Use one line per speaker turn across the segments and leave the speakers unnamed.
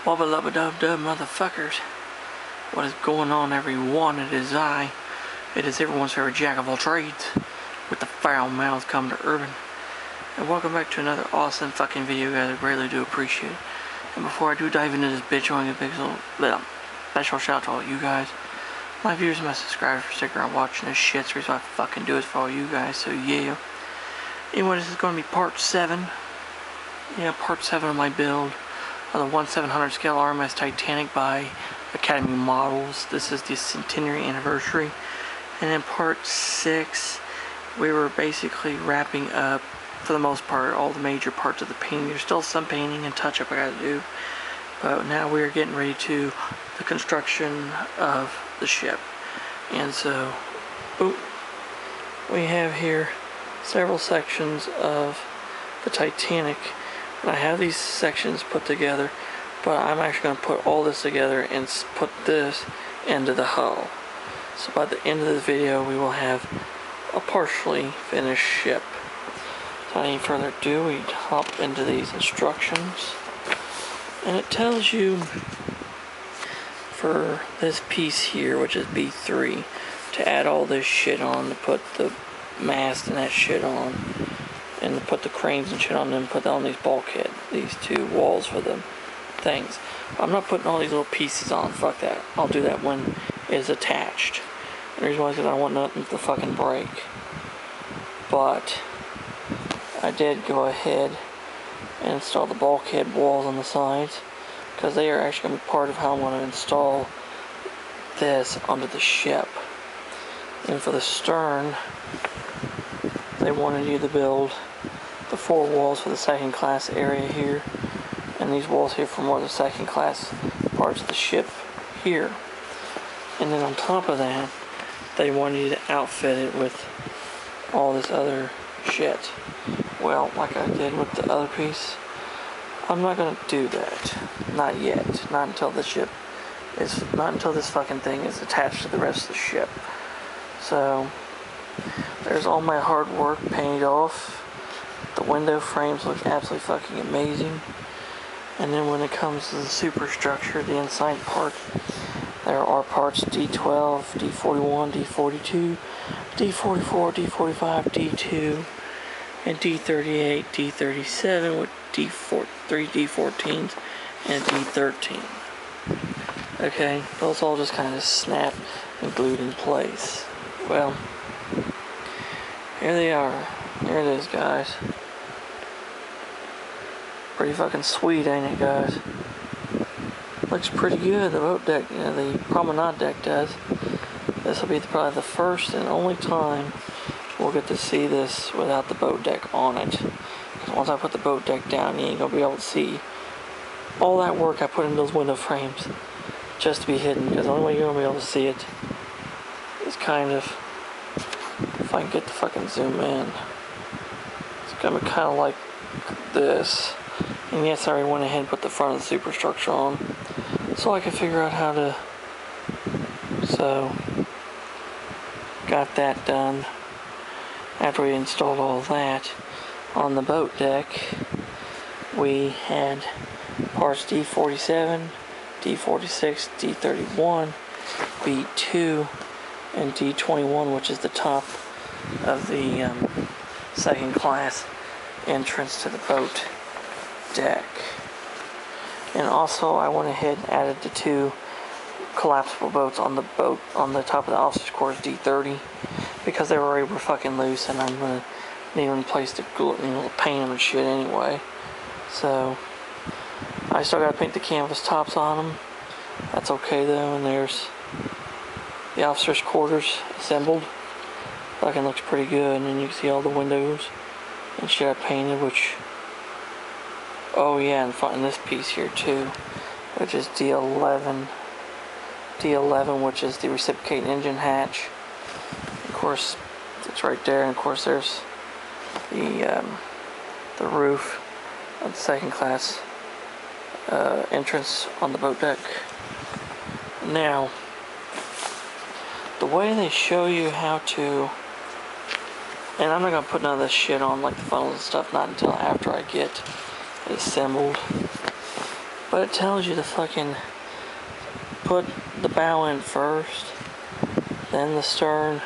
Wubba lubba dub dub motherfuckers. What is going on, everyone? It is I. It is everyone's favorite jack of all trades with the foul mouth coming to urban. And welcome back to another awesome fucking video, guys. I greatly do appreciate it. And before I do dive into this bitch, I want to give a big special shout out to all you guys. My viewers and my subscribers for sticking around watching this shit. So the reason why I fucking do it for all you guys. So yeah. Anyway, this is going to be part 7. Yeah, part 7 of my build of the 1/700 scale RMS Titanic by Academy Models. This is the centenary anniversary. And in part 6, we were basically wrapping up, for the most part, all the major parts of the painting. There's still some painting and touch-up I gotta do. But now we are getting ready to the construction of the ship. And so, we have here several sections of the Titanic. And I have these sections put together, but I'm actually going to put all this together and put this into the hull. So by the end of this video, we will have a partially finished ship. So without any further ado, we hop into these instructions. And it tells you for this piece here, which is B3, to add all this shit on, to put the mast and that shit on, and to put the cranes and shit on them, put on these bulkhead, these two walls for the things. I'm not putting all these little pieces on, fuck that. I'll do that when it's attached. And the reason why is because I want nothing to fucking break. But I did go ahead and install the bulkhead walls on the sides, because they are actually going to be part of how I'm going to install this onto the ship. And for the stern, they wanted you to build the 4 walls for the second class area here, and these walls here for more of the second class parts of the ship here. And then on top of that, they wanted you to outfit it with all this other shit. Well, like I did with the other piece, I'm not gonna do that. Not yet. Not until the ship is, not until this fucking thing is attached to the rest of the ship. So there's all my hard work painted off. The window frames look absolutely fucking amazing. And then when it comes to the superstructure, the inside part, there are parts D12, D41, D42, D44, D45, D2, and D38, D37 with three D14s and D13. Okay, those all just kind of snap and glued in place. Well, here they are. Here it is, guys. Pretty fucking sweet, ain't it, guys? Looks pretty good. The boat deck, the promenade deck does. This will be probably the first and only time we'll get to see this without the boat deck on it. Because once I put the boat deck down, you ain't gonna be able to see all that work I put in those window frames just to be hidden. Because the only way you're gonna be able to see it is kind of, if I can get the fucking zoom in, it's gonna be kind of like this. And yes, I already went ahead and put the front of the superstructure on, so I could figure out how to. So got that done. After we installed all that on the boat deck, we had parts D47, D46, D31, B2, and D21, which is the top of the second class entrance to the boat deck. And also I went ahead and added the 2 collapsible boats on the boat on the top of the officer's quarters, D30, because they were already fucking loose, and I'm gonna need a place to glue, paint them and shit anyway. So I still gotta paint the canvas tops on them. That's okay though. And there's the officer's quarters assembled. Fucking looks pretty good. And then you can see all the windows and shit I painted, which, oh yeah, and in this piece here too, which is D11, which is the reciprocating engine hatch. Of course, it's right there, and of course there's the roof of the second class entrance on the boat deck. Now, the way they show you how to, and I'm not gonna put none of this shit on, like the funnels and stuff, not until after I get it assembled. But But it tells you to fucking put the bow in first, then the stern,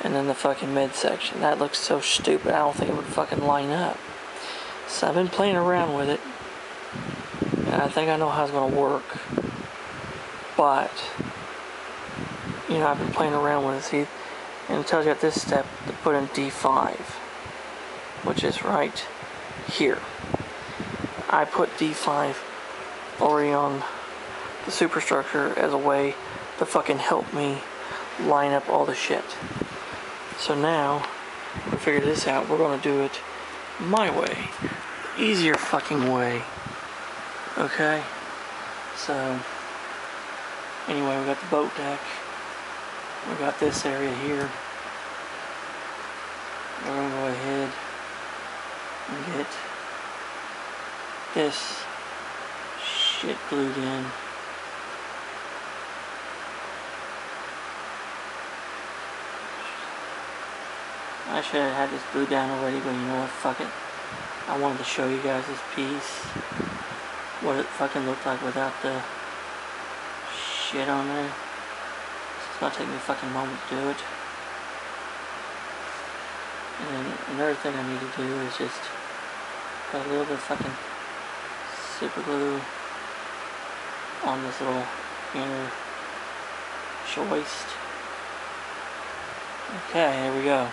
and then the fucking midsection. That looks so stupid, I don't think it would fucking line up. So I've been playing around with it, and I think I know how it's gonna work. But, you know, I've been playing around with it, see, and it tells you at this step to put in D5, which is right here. I put D5 already on the superstructure as a way to fucking help me line up all the shit. So now, we figured this out, we're gonna do it my way. Easier fucking way. Okay? So, anyway, we got the boat deck. We got this area here. We're gonna go ahead and get this shit glued in. I should have had this glued down already, but you know what, fuck it. I wanted to show you guys this piece. What it fucking looked like without the shit on there. It's gonna take me a fucking moment to do it. And then another thing I need to do is just put a little bit of fucking super glue on this little inner joist. Okay, here we go.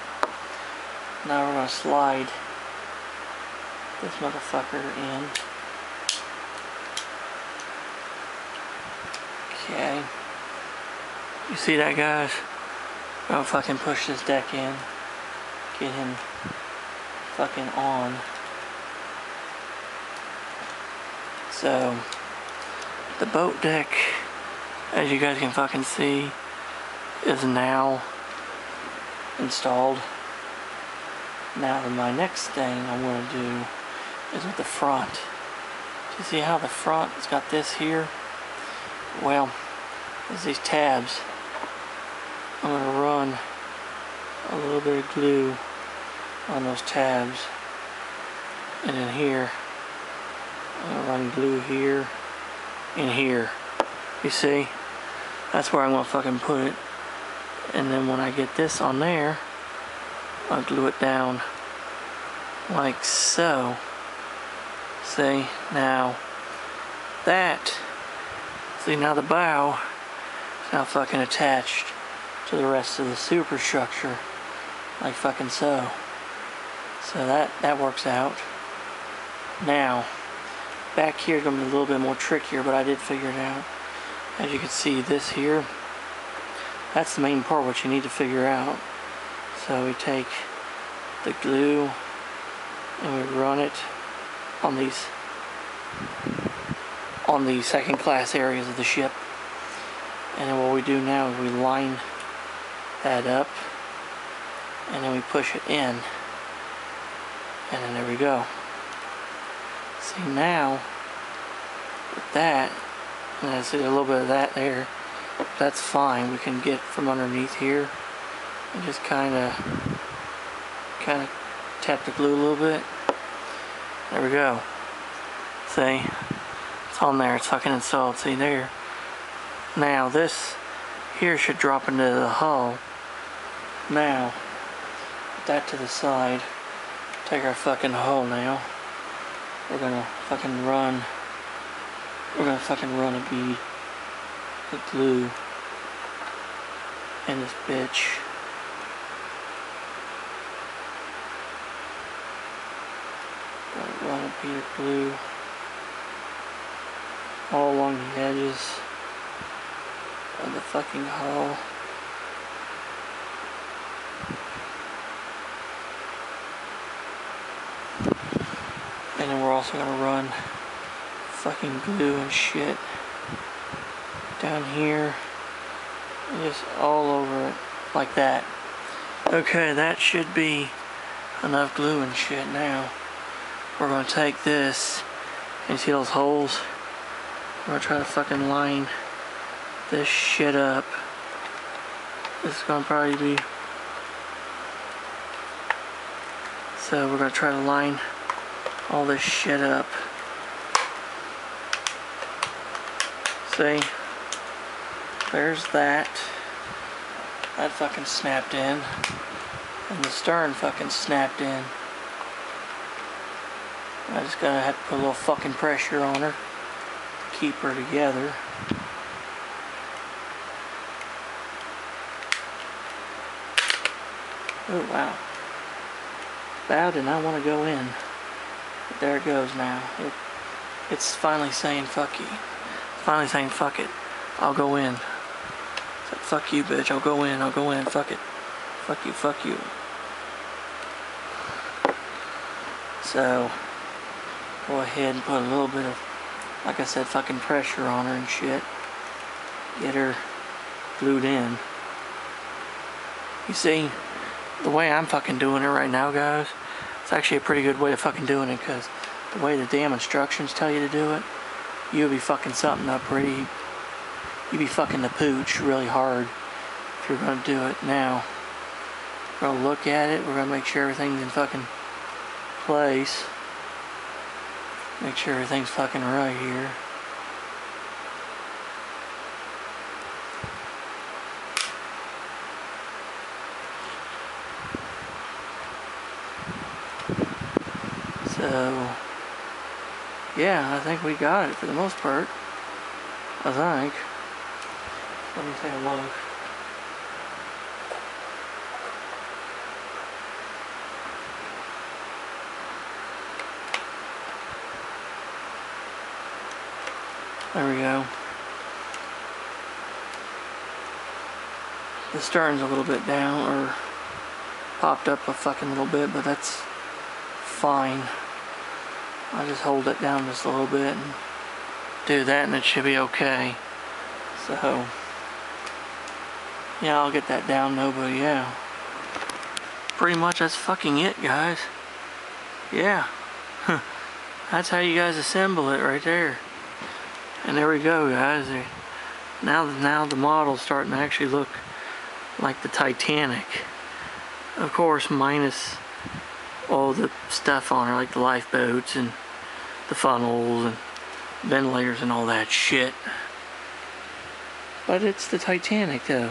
Now we're gonna slide this motherfucker in. Okay. You see that, guys? I'm gonna fucking push this deck in. Get him fucking on. So, the boat deck, as you guys can fucking see, is now installed. Now my next thing I want to do is with the front. Do you see how the front has got this here? Well, there's these tabs. I'm going to run a little bit of glue on those tabs. And then here, I'm going to run glue here and here. You see? That's where I'm going to fucking put it. And then when I get this on there, I'll glue it down like so. See, now that, see now the bow is now fucking attached to the rest of the superstructure like fucking so. So that works out. Now, back here is going to be a little bit more trickier, but I did figure it out. As you can see, this here, that's the main part what you need to figure out. So we take the glue and we run it on these second class areas of the ship. And then what we do now is we line that up and then we push it in. And then there we go. See now, with that, and I see a little bit of that there, that's fine. We can get from underneath here and just kind of tap the glue a little bit. There we go. See, it's on there. It's fucking installed. See there. Now this here should drop into the hull. Now, put that to the side. Take our fucking hull now. We're gonna fucking run a bead of glue in this bitch. Gonna run a bead of glue all along the edges of the fucking hull. And then we're also gonna run fucking glue and shit down here and just all over it like that. Okay, that should be enough glue and shit. Now we're gonna take this and see those holes. We're gonna try to fucking line this shit up. This is gonna probably be, so we're gonna try to line all this shit up. See? There's that. That fucking snapped in. And the stern fucking snapped in. I just gotta have to put a little fucking pressure on her to keep her together. Oh wow. Bow did not want to go in. But there it goes now. It's finally saying fuck you. Finally saying fuck it. I'll go in. It's like, fuck you, bitch. I'll go in. Fuck it. Fuck you. Fuck you. So, go ahead and put a little bit of, like I said, fucking pressure on her and shit. Get her glued in. You see, the way I'm fucking doing it right now, guys, it's actually a pretty good way of fucking doing it, because the way the damn instructions tell you to do it, you'll be fucking something up pretty. You'll be fucking the pooch really hard if you're gonna do it. Now, we're gonna look at it, we're gonna make sure everything's in fucking place. Make sure everything's fucking right here. So, yeah, I think we got it for the most part. I think. Let me take a look. There we go. The stern's a little bit down, or popped up a fucking little bit, but that's fine. I'll just hold it down just a little bit and do that, and it should be okay. So, yeah, I'll get that down though, but yeah. Pretty much that's fucking it, guys. Yeah. That's how you guys assemble it right there. And there we go, guys. Now the model's starting to actually look like the Titanic. Of course, minus all the stuff on her, like the lifeboats and the funnels and ventilators and all that shit. But it's the Titanic, though.